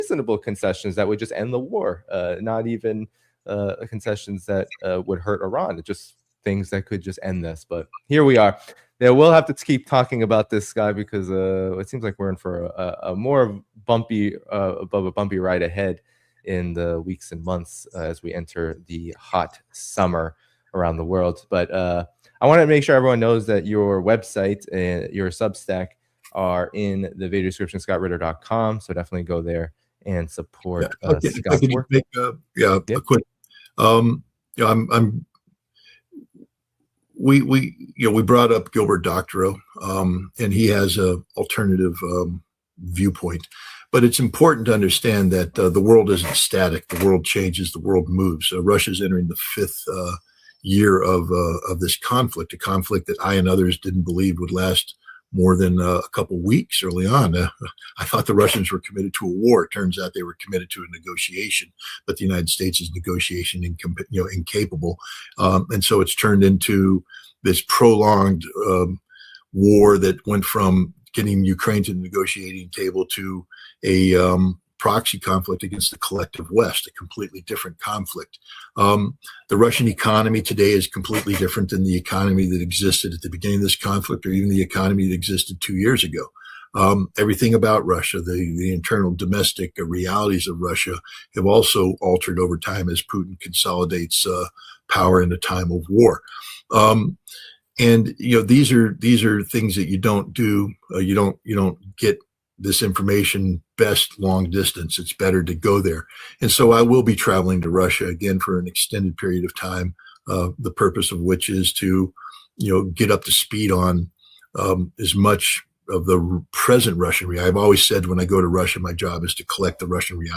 reasonable concessions that would just end the war, not even concessions that would hurt Iran, just things that could just end this. But here we are. Yeah, we'll have to keep talking about this guy because it seems like we're in for a more bumpy, above a bumpy ride ahead in the weeks and months as we enter the hot summer around the world. But I want to make sure everyone knows that your website and your Substack are in the video description, scottritter.com. So definitely go there and support Scott's work. A quick. We brought up Gilbert Doctorow, and he has a alternative viewpoint. But it's important to understand that the world isn't static. The world changes. The world moves. Russia's entering the fifth year of this conflict, a conflict that I and others didn't believe would last more than a couple weeks early on. I thought the Russians were committed to a war. It turns out they were committed to a negotiation, but the United States is negotiation incapable. And so it's turned into this prolonged war that went from getting Ukraine to the negotiating table to a proxy conflict against the collective West, a completely different conflict. The Russian economy today is completely different than the economy that existed at the beginning of this conflict, or even the economy that existed 2 years ago. Everything about Russia, the internal domestic realities of Russia have also altered over time as Putin consolidates power in a time of war. And these are things that you don't do. You don't get this information best long distance. It's better to go there. And so I will be traveling to Russia again for an extended period of time, the purpose of which is to, get up to speed on as much of the present Russian reality. I've always said when I go to Russia, my job is to collect the Russian reality.